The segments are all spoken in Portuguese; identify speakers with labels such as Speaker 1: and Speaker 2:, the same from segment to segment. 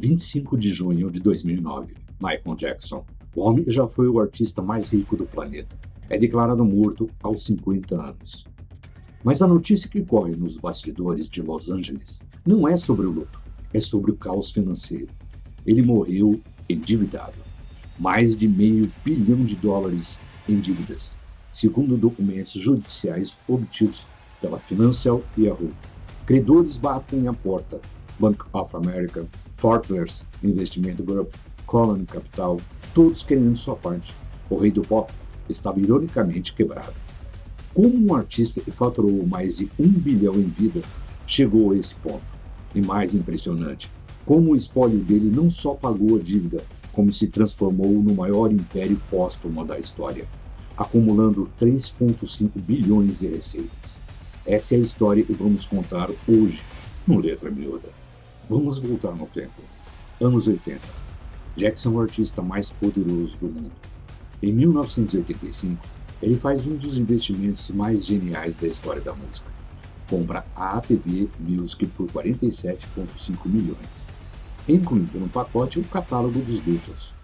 Speaker 1: 25 de junho de 2009, Michael Jackson. O homem já foi o artista mais rico do planeta. É declarado morto aos 50 anos. Mas a notícia que corre nos bastidores de Los Angeles não é sobre o luto, é sobre o caos financeiro. Ele morreu endividado. Mais de $500 milhão em dívidas, segundo documentos judiciais obtidos pela Financial Yahoo. Credores batem à porta. Bank of America, Fortress Investment Group, Colony Capital, todos querendo sua parte. O rei do pop estava ironicamente quebrado. Como um artista que faturou mais de $1 bilhão em vida chegou a esse ponto? E mais impressionante, como o espólio dele não só pagou a dívida, como se transformou no maior império póstumo da história, acumulando 3,5 bilhões de receitas. Essa é a história que vamos contar hoje, no Letra Miúda. Vamos voltar no tempo. Anos 80. Jackson é o artista mais poderoso do mundo. Em 1985, ele faz um dos investimentos mais geniais da história da música. Compra a ATV Music por 47,5 milhões, incluindo no pacote o catálogo dos Beatles.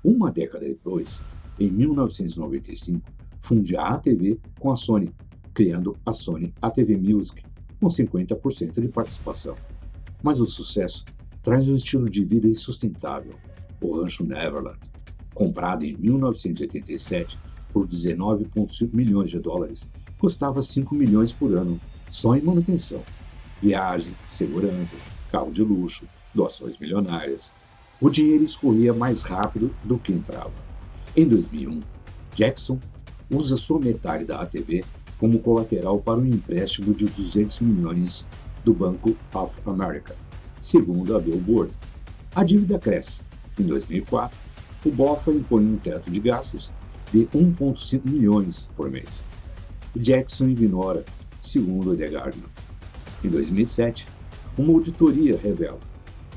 Speaker 1: Uma década depois, em 1995, funde a ATV com a Sony, criando a Sony ATV Music, com 50% de participação. Mas o sucesso traz um estilo de vida insustentável. O rancho Neverland, comprado em 1987 por $19,5 milhões, custava 5 milhões por ano, só em manutenção. Viagens, seguranças, carro de luxo, doações milionárias. O dinheiro escorria mais rápido do que entrava. Em 2001, Jackson usa sua metade da ATV como colateral para um empréstimo de 200 milhões do Bank of America, segundo a Billboard. A dívida cresce. Em 2004, o BOFA impõe um teto de gastos de 1,5 milhões por mês. Jackson ignora, segundo The Guardian. Em 2007, uma auditoria revela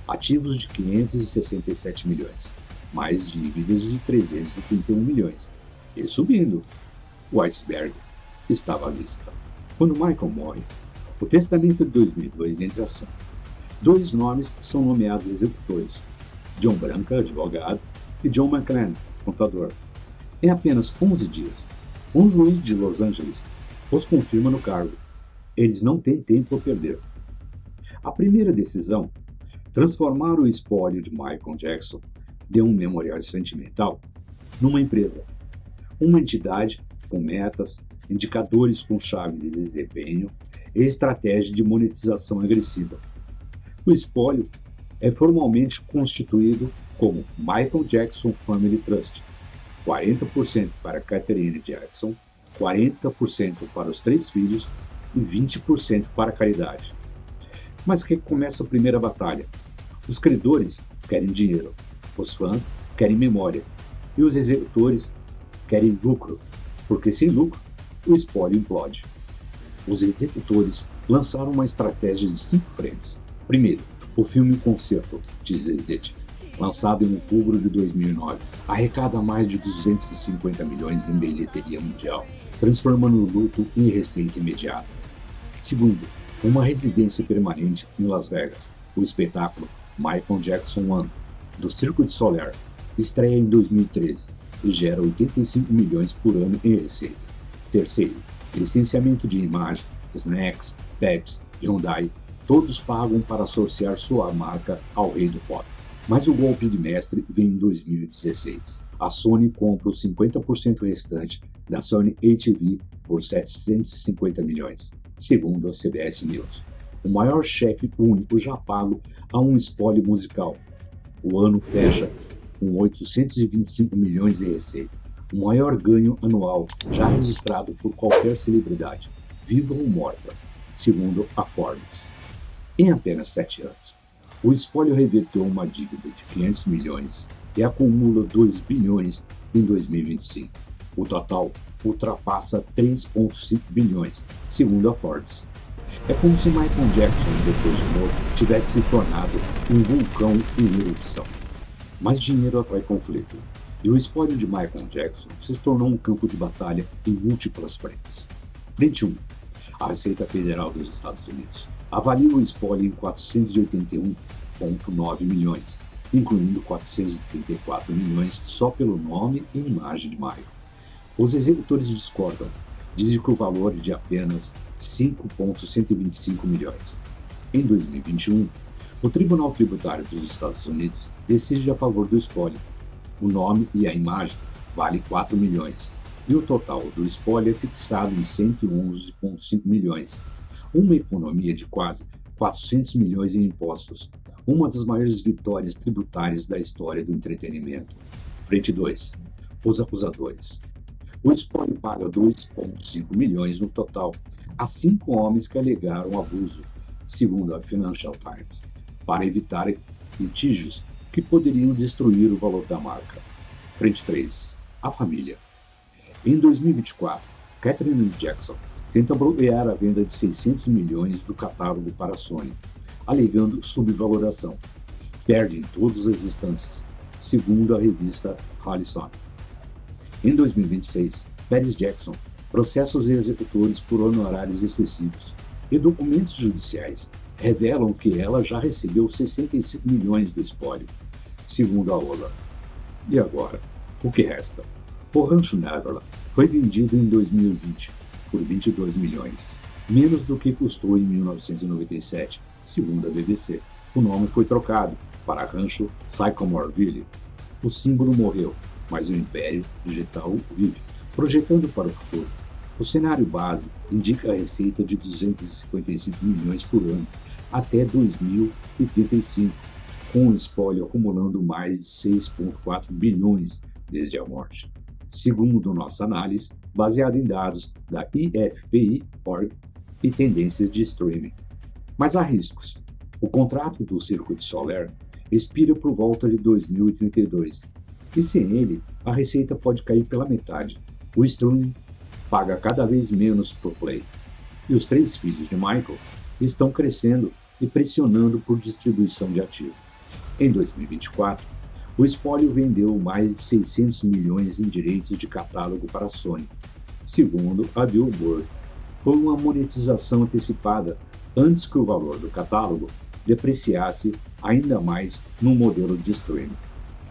Speaker 1: ativos de 567 milhões, mais dívidas de 331 milhões, e subindo. O iceberg estava à vista. Quando Michael morre, o testamento de 2002 entra em ação. Dois nomes são nomeados executores: John Branca, advogado, e John McClane, contador. Em apenas 11 dias, um juiz de Los Angeles os confirma no cargo. Eles não têm tempo a perder. A primeira decisão, transformar o espólio de Michael Jackson de um memorial sentimental numa empresa, uma entidade com metas, indicadores com chave de desempenho e estratégia de monetização agressiva. O espólio é formalmente constituído como Michael Jackson Family Trust, 40% para Catherine Jackson, 40% para os 3 filhos e 20% para a caridade. Mas que começa a primeira batalha. Os credores querem dinheiro, os fãs querem memória e os executores querem lucro, porque sem lucro o espólio implode. Os executores lançaram uma estratégia de 5 frentes. Primeiro, o filme Concerto, de ZZ, lançado em outubro de 2009, arrecada mais de 250 milhões em bilheteria mundial, transformando o luto em receita imediata. Segundo, uma residência permanente em Las Vegas. O espetáculo Michael Jackson One, do Cirque du Soleil, estreia em 2013 e gera 85 milhões por ano em receita. Terceiro, licenciamento de imagem, snacks, Pepsi, Hyundai, todos pagam para associar sua marca ao rei do pop. Mas o golpe de mestre vem em 2016. A Sony compra os 50% restante da Sony ATV por 750 milhões, segundo a CBS News. O maior cheque único já pago a um espólio musical. O ano fecha com 825 milhões em receita, o maior ganho anual já registrado por qualquer celebridade, viva ou morta, segundo a Forbes. Em apenas 7 anos, o espólio reverteu uma dívida de 500 milhões e acumula 2 bilhões em 2025. O total ultrapassa 3,5 bilhões, segundo a Forbes. É como se Michael Jackson, depois de morto, tivesse se tornado um vulcão em erupção. Mas dinheiro atrai conflito, e o espólio de Michael Jackson se tornou um campo de batalha em múltiplas frentes. Frente 1. A Receita Federal dos Estados Unidos avalia o espólio em 481 2,9 milhões, incluindo 434 milhões só pelo nome e imagem de Michael. Os executores discordam, dizem que o valor é de apenas 5,125 milhões. Em 2021, o Tribunal Tributário dos Estados Unidos decide a favor do espólio. O nome e a imagem valem 4 milhões, e o total do espólio é fixado em 111,5 milhões, uma economia de quase 400 milhões em impostos, uma das maiores vitórias tributárias da história do entretenimento. Frente 2. Os acusadores. O espólio paga 2,5 milhões no total a 5 homens que alegaram abuso, segundo a Financial Times, para evitar litígios que poderiam destruir o valor da marca. Frente 3. A família. Em 2024, Catherine Jackson tenta bloquear a venda de 600 milhões do catálogo para a Sony, alegando subvaloração. Perde em todas as instâncias, segundo a revista Rolling Stone. Em 2026, Paris Jackson processa os executores por honorários excessivos, e documentos judiciais revelam que ela já recebeu 65 milhões do espólio, segundo a OLA. E agora, o que resta? O Rancho Neverland foi vendido em 2020 por 22 milhões, menos do que custou em 1997, segundo a BBC. O nome foi trocado para Rancho Sycamoreville. O símbolo morreu, mas o império digital vive, projetando para o futuro. O cenário base indica a receita de 255 milhões por ano até 2035, com o espólio acumulando mais de 6,4 bilhões desde a morte. Segundo nossa análise, baseada em dados da IFPI.org e tendências de streaming. Mas há riscos. O contrato do Circuit Solar expira por volta de 2032, e sem ele, a receita pode cair pela metade. O streaming paga cada vez menos por play. E os 3 filhos de Michael estão crescendo e pressionando por distribuição de ativo. Em 2024, o espólio vendeu mais de 600 milhões em direitos de catálogo para a Sony. Segundo a Billboard, foi uma monetização antecipada antes que o valor do catálogo depreciasse ainda mais no modelo de streaming.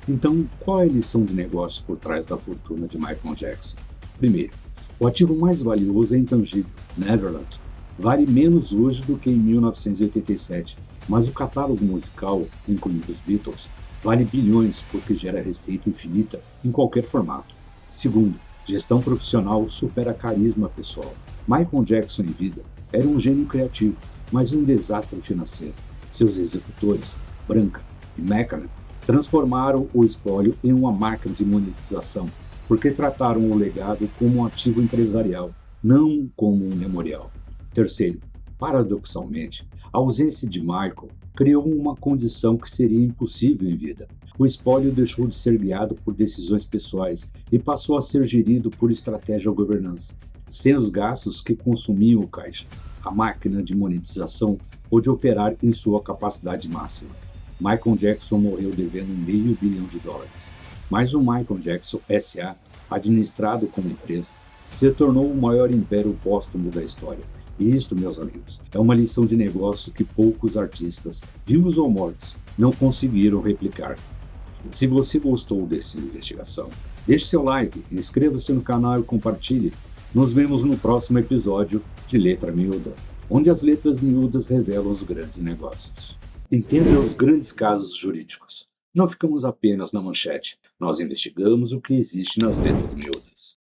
Speaker 1: Então, qual é a lição de negócio por trás da fortuna de Michael Jackson? Primeiro, o ativo mais valioso é intangível, Neverland. Vale menos hoje do que em 1987, mas o catálogo musical, incluindo os Beatles, vale bilhões porque gera receita infinita em qualquer formato. Segundo, gestão profissional supera carisma pessoal. Michael Jackson em vida era um gênio criativo, mas um desastre financeiro. Seus executores, Branca e McCann, transformaram o espólio em uma máquina de monetização, porque trataram o legado como um ativo empresarial, não como um memorial. Terceiro, paradoxalmente, a ausência de Michael criou uma condição que seria impossível em vida. O espólio deixou de ser guiado por decisões pessoais e passou a ser gerido por estratégia ou governança. Sem os gastos que consumiam o caixa, a máquina de monetização pôde operar em sua capacidade máxima. Michael Jackson morreu devendo $500 milhão, mas o Michael Jackson S.A., administrado como empresa, se tornou o maior império póstumo da história. E isto, meus amigos, é uma lição de negócio que poucos artistas, vivos ou mortos, não conseguiram replicar. Se você gostou dessa investigação, deixe seu like, inscreva-se no canal e compartilhe. Nos vemos no próximo episódio de Letra Miúda, onde as letras miúdas revelam os grandes negócios. Entenda os grandes casos jurídicos. Não ficamos apenas na manchete, nós investigamos o que existe nas letras miúdas.